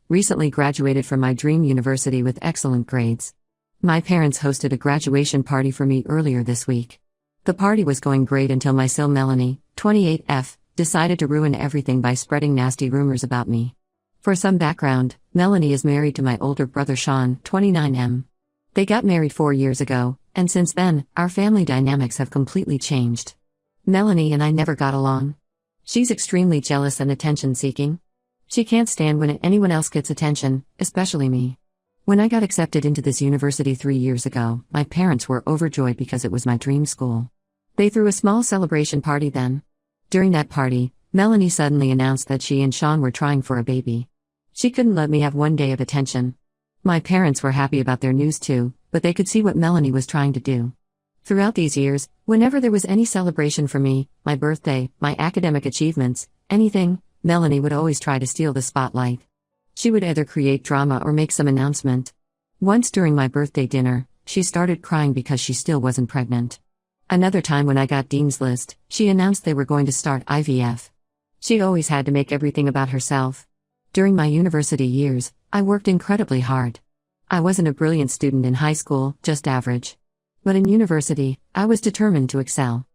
recently graduated from my dream university with excellent grades. My parents hosted a graduation party for me earlier this week. The party was going great until my sil Melanie, 28F, decided to ruin everything by spreading nasty rumors about me. For some background, Melanie is married to my older brother Sean, 29M. They got married 4 years ago, and since then, our family dynamics have completely changed. Melanie and I never got along. She's extremely jealous and attention-seeking. She can't stand when anyone else gets attention, especially me. When I got accepted into this university 3 years ago, my parents were overjoyed because it was my dream school. They threw a small celebration party then. During that party, Melanie suddenly announced that she and Sean were trying for a baby. She couldn't let me have 1 day of attention. My parents were happy about their news too, but they could see what Melanie was trying to do. Throughout these years, whenever there was any celebration for me, my birthday, my academic achievements, anything, Melanie would always try to steal the spotlight. She would either create drama or make some announcement. Once during my birthday dinner, she started crying because she still wasn't pregnant. Another time when I got Dean's List, she announced they were going to start IVF. She always had to make everything about herself. During my university years, I worked incredibly hard. I wasn't a brilliant student in high school, just average. But in university, I was determined to excel.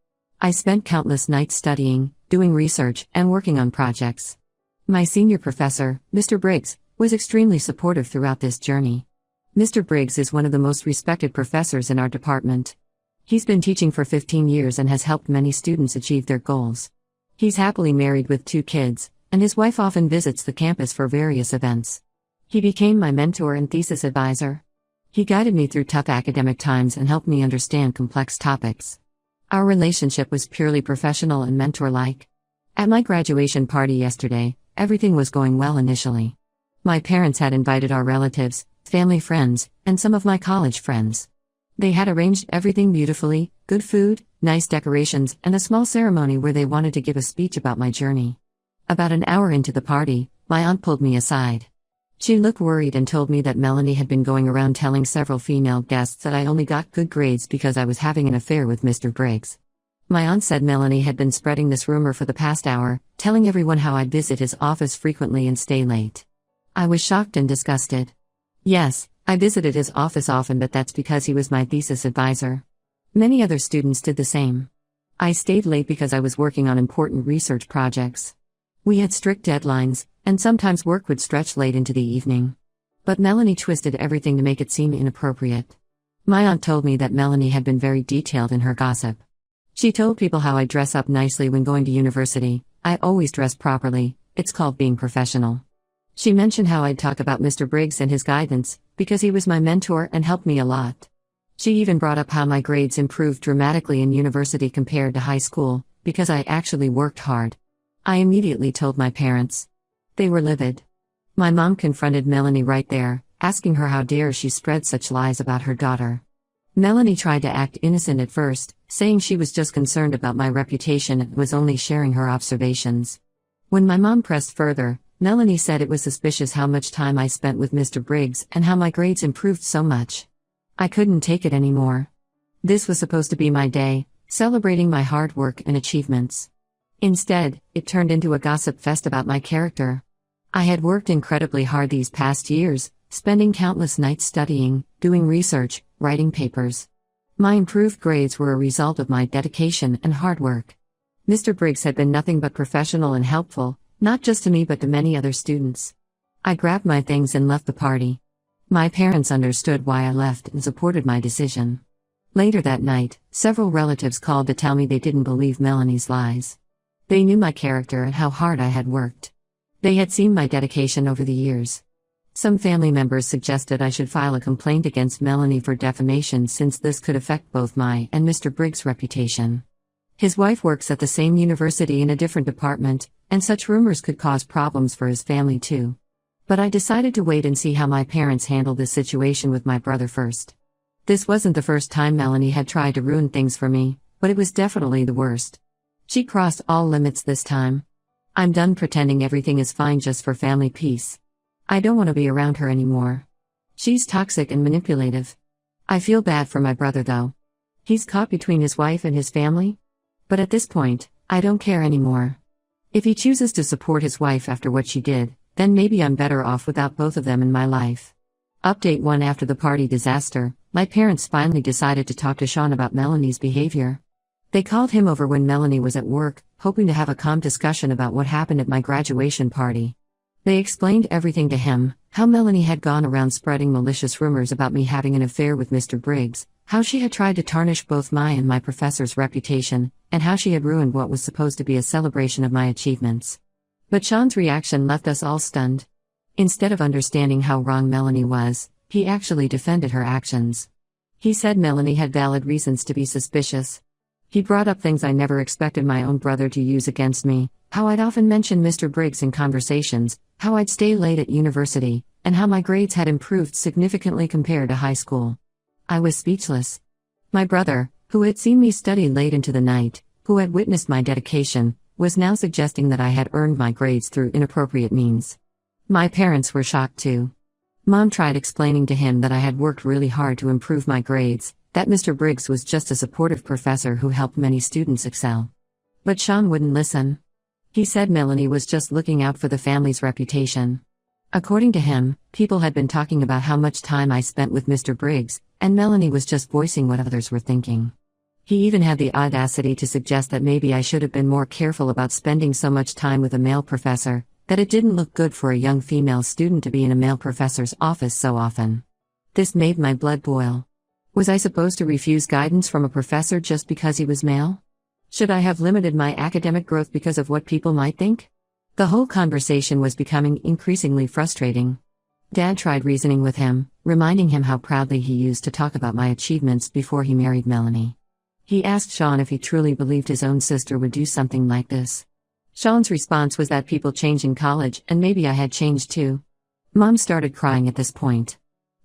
I spent countless nights studying, doing research, and working on projects. My senior professor, Mr. Briggs, was extremely supportive throughout this journey. Mr. Briggs is one of the most respected professors in our department. He's been teaching for 15 years and has helped many students achieve their goals. He's happily married with 2 kids, and his wife often visits the campus for various events. He became my mentor and thesis advisor. He guided me through tough academic times and helped me understand complex topics. Our relationship was purely professional and mentor-like. At my graduation party yesterday, everything was going well initially. My parents had invited our relatives, family friends, and some of my college friends. They had arranged everything beautifully, good food, nice decorations, and a small ceremony where they wanted to give a speech about my journey. About an hour into the party, my aunt pulled me aside. She looked worried and told me that Melanie had been going around telling several female guests that I only got good grades because I was having an affair with Mr. Briggs. My aunt said Melanie had been spreading this rumor for the past hour, telling everyone how I'd visit his office frequently and stay late. I was shocked and disgusted. Yes, I visited his office often, but that's because he was my thesis advisor. Many other students did the same. I stayed late because I was working on important research projects. We had strict deadlines, and sometimes work would stretch late into the evening. But Melanie twisted everything to make it seem inappropriate. My aunt told me that Melanie had been very detailed in her gossip. She told people how I dress up nicely when going to university. I always dress properly, it's called being professional. She mentioned how I'd talk about Mr. Briggs and his guidance, because he was my mentor and helped me a lot. She even brought up how my grades improved dramatically in university compared to high school, because I actually worked hard. I immediately told my parents. They were livid. My mom confronted Melanie right there, asking her how dare she spread such lies about her daughter. Melanie tried to act innocent at first, saying she was just concerned about my reputation and was only sharing her observations. When my mom pressed further, Melanie said it was suspicious how much time I spent with Mr. Briggs and how my grades improved so much. I couldn't take it anymore. This was supposed to be my day, celebrating my hard work and achievements. Instead, it turned into a gossip fest about my character. I had worked incredibly hard these past years, spending countless nights studying, doing research, writing papers. My improved grades were a result of my dedication and hard work. Mr. Briggs had been nothing but professional and helpful, not just to me but to many other students. I grabbed my things and left the party. My parents understood why I left and supported my decision. Later that night, several relatives called to tell me they didn't believe Melanie's lies. They knew my character and how hard I had worked. They had seen my dedication over the years. Some family members suggested I should file a complaint against Melanie for defamation since this could affect both my and Mr. Briggs' reputation. His wife works at the same university in a different department, and such rumors could cause problems for his family too. But I decided to wait and see how my parents handled this situation with my brother first. This wasn't the first time Melanie had tried to ruin things for me, but it was definitely the worst. She crossed all limits this time. I'm done pretending everything is fine just for family peace. I don't want to be around her anymore. She's toxic and manipulative. I feel bad for my brother though. He's caught between his wife and his family. But at this point, I don't care anymore. If he chooses to support his wife after what she did, then maybe I'm better off without both of them in my life. Update 1. After the party disaster, my parents finally decided to talk to Sean about Melanie's behavior. They called him over when Melanie was at work, hoping to have a calm discussion about what happened at my graduation party. They explained everything to him, how Melanie had gone around spreading malicious rumors about me having an affair with Mr. Briggs, how she had tried to tarnish both my and my professor's reputation, and how she had ruined what was supposed to be a celebration of my achievements. But Sean's reaction left us all stunned. Instead of understanding how wrong Melanie was, he actually defended her actions. He said Melanie had valid reasons to be suspicious. He brought up things I never expected my own brother to use against me, how I'd often mention Mr. Briggs in conversations, how I'd stay late at university, and how my grades had improved significantly compared to high school. I was speechless. My brother, who had seen me study late into the night, who had witnessed my dedication, was now suggesting that I had earned my grades through inappropriate means. My parents were shocked too. Mom tried explaining to him that I had worked really hard to improve my grades, that Mr. Briggs was just a supportive professor who helped many students excel. But Sean wouldn't listen. He said Melanie was just looking out for the family's reputation. According to him, people had been talking about how much time I spent with Mr. Briggs, and Melanie was just voicing what others were thinking. He even had the audacity to suggest that maybe I should have been more careful about spending so much time with a male professor, that it didn't look good for a young female student to be in a male professor's office so often. This made my blood boil. Was I supposed to refuse guidance from a professor just because he was male? Should I have limited my academic growth because of what people might think? The whole conversation was becoming increasingly frustrating. Dad tried reasoning with him, reminding him how proudly he used to talk about my achievements before he married Melanie. He asked Sean if he truly believed his own sister would do something like this. Sean's response was that people change in college and maybe I had changed too. Mom started crying at this point.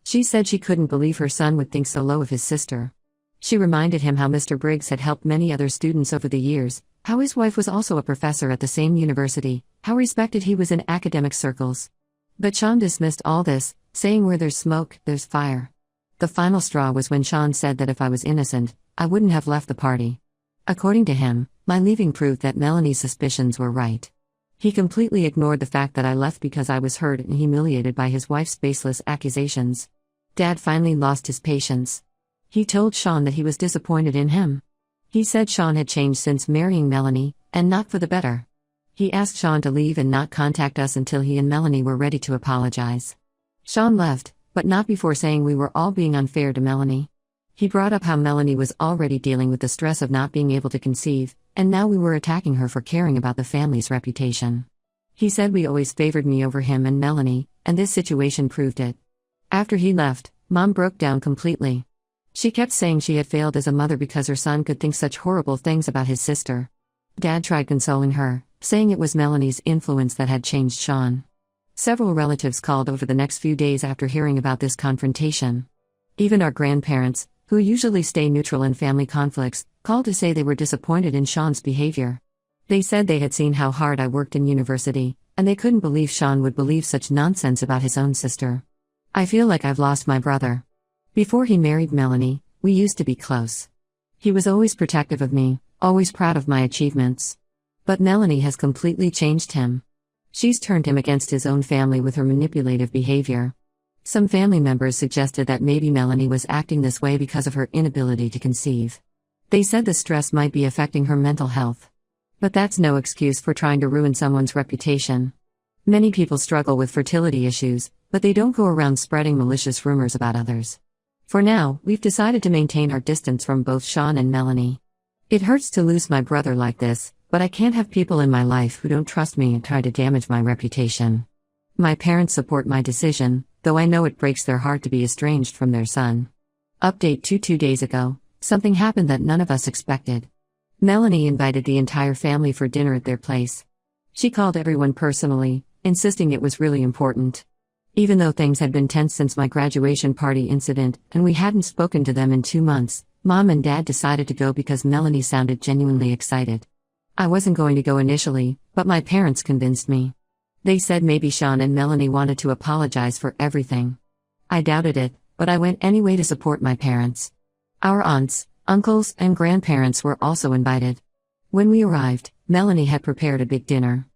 She said she couldn't believe her son would think so low of his sister. She reminded him how Mr. Briggs had helped many other students over the years, how his wife was also a professor at the same university, how respected he was in academic circles. But Sean dismissed all this, saying where there's smoke, there's fire. The final straw was when Sean said that if I was innocent, I wouldn't have left the party. According to him, my leaving proved that Melanie's suspicions were right. He completely ignored the fact that I left because I was hurt and humiliated by his wife's baseless accusations. Dad finally lost his patience. He told Sean that he was disappointed in him. He said Sean had changed since marrying Melanie, and not for the better. He asked Sean to leave and not contact us until he and Melanie were ready to apologize. Sean left, but not before saying we were all being unfair to Melanie. He brought up how Melanie was already dealing with the stress of not being able to conceive, and now we were attacking her for caring about the family's reputation. He said we always favored me over him and Melanie, and this situation proved it. After he left, Mom broke down completely. She kept saying she had failed as a mother because her son could think such horrible things about his sister. Dad tried consoling her, saying it was Melanie's influence that had changed Sean. Several relatives called over the next few days after hearing about this confrontation. Even our grandparents, who usually stay neutral in family conflicts, called to say they were disappointed in Sean's behavior. They said they had seen how hard I worked in university, and they couldn't believe Sean would believe such nonsense about his own sister. I feel like I've lost my brother. Before he married Melanie, we used to be close. He was always protective of me, always proud of my achievements. But Melanie has completely changed him. She's turned him against his own family with her manipulative behavior. Some family members suggested that maybe Melanie was acting this way because of her inability to conceive. They said the stress might be affecting her mental health. But that's no excuse for trying to ruin someone's reputation. Many people struggle with fertility issues, but they don't go around spreading malicious rumors about others. For now, we've decided to maintain our distance from both Sean and Melanie. It hurts to lose my brother like this, but I can't have people in my life who don't trust me and try to damage my reputation. My parents support my decision, though I know it breaks their heart to be estranged from their son. Update 2 days ago, something happened that none of us expected. Melanie invited the entire family for dinner at their place. She called everyone personally, insisting it was really important. Even though things had been tense since my graduation party incident, and we hadn't spoken to them in 2 months, Mom and Dad decided to go because Melanie sounded genuinely excited. I wasn't going to go initially, but my parents convinced me. They said maybe Sean and Melanie wanted to apologize for everything. I doubted it, but I went anyway to support my parents. Our aunts, uncles, and grandparents were also invited. When we arrived, Melanie had prepared a big dinner.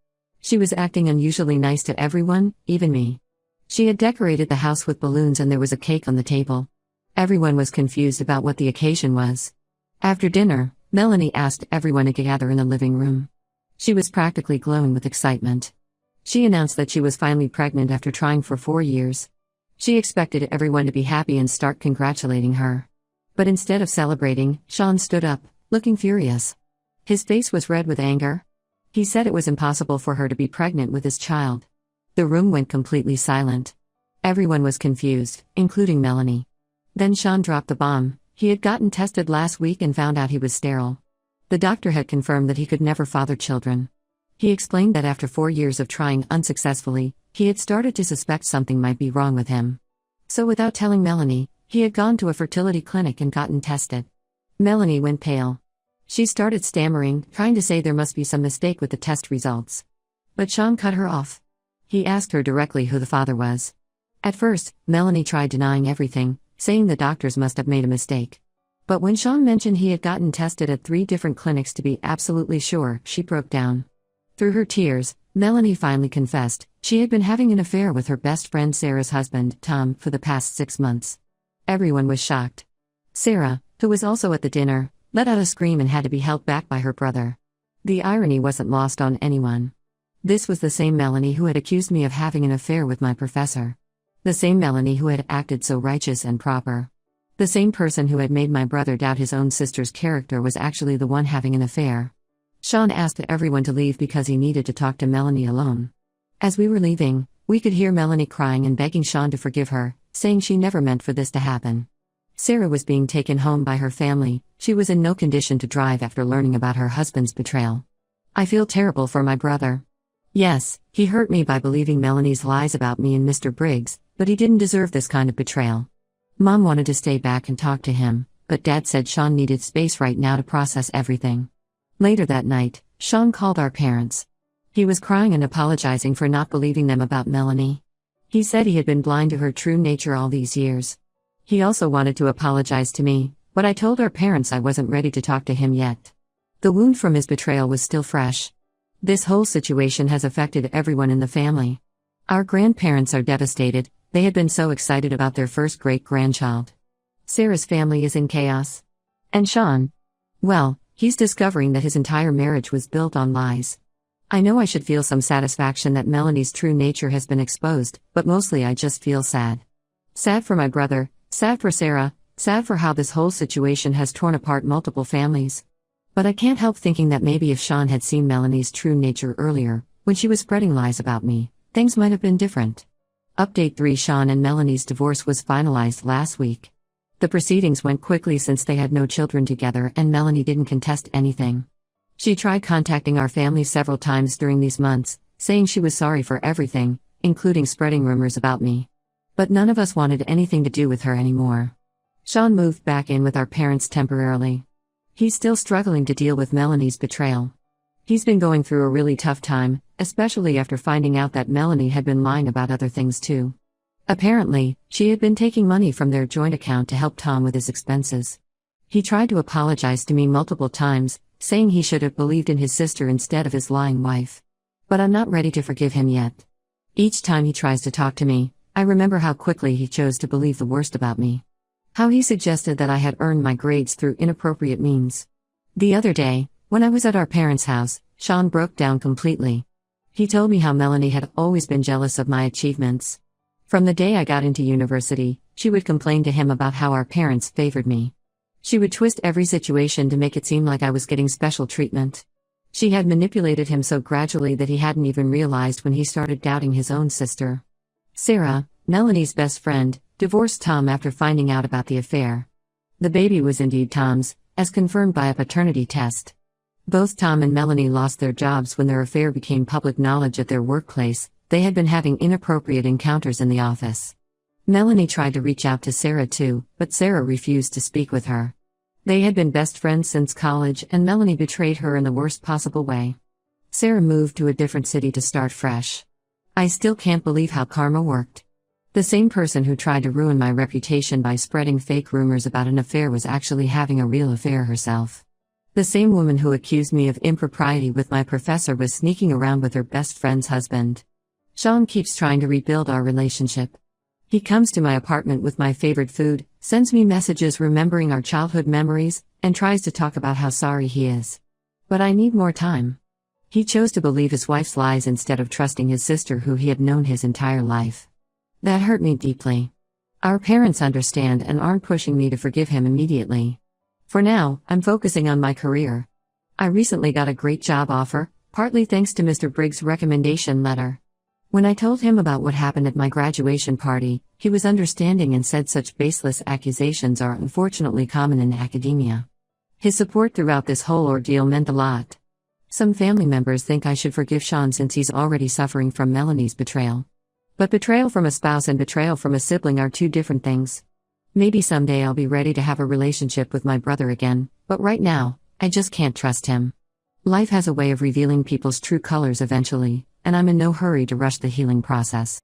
She was acting unusually nice to everyone, even me. She had decorated the house with balloons and there was a cake on the table. Everyone was confused about what the occasion was. After dinner, Melanie asked everyone to gather in the living room. She was practically glowing with excitement. She announced that she was finally pregnant after trying for 4 years. She expected everyone to be happy and start congratulating her. But instead of celebrating, Sean stood up, looking furious. His face was red with anger. He said it was impossible for her to be pregnant with his child. The room went completely silent. Everyone was confused, including Melanie. Then Sean dropped the bomb. He had gotten tested last week and found out he was sterile. The doctor had confirmed that he could never father children. He explained that after 4 years of trying unsuccessfully, he had started to suspect something might be wrong with him. So without telling Melanie, he had gone to a fertility clinic and gotten tested. Melanie went pale. She started stammering, trying to say there must be some mistake with the test results. But Sean cut her off. He asked her directly who the father was. At first, Melanie tried denying everything, saying the doctors must have made a mistake. But when Sean mentioned he had gotten tested at 3 different clinics to be absolutely sure, she broke down. Through her tears, Melanie finally confessed she had been having an affair with her best friend Sarah's husband, Tom, for the past 6 months. Everyone was shocked. Sarah, who was also at the dinner, let out a scream and had to be held back by her brother. The irony wasn't lost on anyone. This was the same Melanie who had accused me of having an affair with my professor. The same Melanie who had acted so righteous and proper. The same person who had made my brother doubt his own sister's character was actually the one having an affair. Sean asked everyone to leave because he needed to talk to Melanie alone. As we were leaving, we could hear Melanie crying and begging Sean to forgive her, saying she never meant for this to happen. Sarah was being taken home by her family. She was in no condition to drive after learning about her husband's betrayal. I feel terrible for my brother. Yes, he hurt me by believing Melanie's lies about me and Mr. Briggs, but he didn't deserve this kind of betrayal. Mom wanted to stay back and talk to him, but Dad said Sean needed space right now to process everything. Later that night, Sean called our parents. He was crying and apologizing for not believing them about Melanie. He said he had been blind to her true nature all these years. He also wanted to apologize to me, but I told our parents I wasn't ready to talk to him yet. The wound from his betrayal was still fresh. This whole situation has affected everyone in the family. Our grandparents are devastated. They had been so excited about their first great-grandchild. Sarah's family is in chaos. And Sean? Well, he's discovering that his entire marriage was built on lies. I know I should feel some satisfaction that Melanie's true nature has been exposed, but mostly I just feel sad. Sad for my brother, sad for Sarah, sad for how this whole situation has torn apart multiple families. But I can't help thinking that maybe if Sean had seen Melanie's true nature earlier, when she was spreading lies about me, things might have been different. Update 3: Sean and Melanie's divorce was finalized last week. The proceedings went quickly since they had no children together and Melanie didn't contest anything. She tried contacting our family several times during these months, saying she was sorry for everything, including spreading rumors about me. But none of us wanted anything to do with her anymore. Sean moved back in with our parents temporarily. He's still struggling to deal with Melanie's betrayal. He's been going through a really tough time, especially after finding out that Melanie had been lying about other things too. Apparently, she had been taking money from their joint account to help Tom with his expenses. He tried to apologize to me multiple times, saying he should have believed in his sister instead of his lying wife. But I'm not ready to forgive him yet. Each time he tries to talk to me, I remember how quickly he chose to believe the worst about me. How he suggested that I had earned my grades through inappropriate means. The other day, when I was at our parents' house, Sean broke down completely. He told me how Melanie had always been jealous of my achievements. From the day I got into university, she would complain to him about how our parents favored me. She would twist every situation to make it seem like I was getting special treatment. She had manipulated him so gradually that he hadn't even realized when he started doubting his own sister. Sarah, Melanie's best friend, divorced Tom after finding out about the affair. The baby was indeed Tom's, as confirmed by a paternity test. Both Tom and Melanie lost their jobs when their affair became public knowledge at their workplace. They had been having inappropriate encounters in the office. Melanie tried to reach out to Sarah too, but Sarah refused to speak with her. They had been best friends since college and Melanie betrayed her in the worst possible way. Sarah moved to a different city to start fresh. I still can't believe how karma worked. The same person who tried to ruin my reputation by spreading fake rumors about an affair was actually having a real affair herself. The same woman who accused me of impropriety with my professor was sneaking around with her best friend's husband. Sean keeps trying to rebuild our relationship. He comes to my apartment with my favorite food, sends me messages remembering our childhood memories, and tries to talk about how sorry he is. But I need more time. He chose to believe his wife's lies instead of trusting his sister who he had known his entire life. That hurt me deeply. Our parents understand and aren't pushing me to forgive him immediately. For now, I'm focusing on my career. I recently got a great job offer, partly thanks to Mr. Briggs' recommendation letter. When I told him about what happened at my graduation party, he was understanding and said such baseless accusations are unfortunately common in academia. His support throughout this whole ordeal meant a lot. Some family members think I should forgive Sean since he's already suffering from Melanie's betrayal. But betrayal from a spouse and betrayal from a sibling are two different things. Maybe someday I'll be ready to have a relationship with my brother again, but right now, I just can't trust him. Life has a way of revealing people's true colors eventually, and I'm in no hurry to rush the healing process.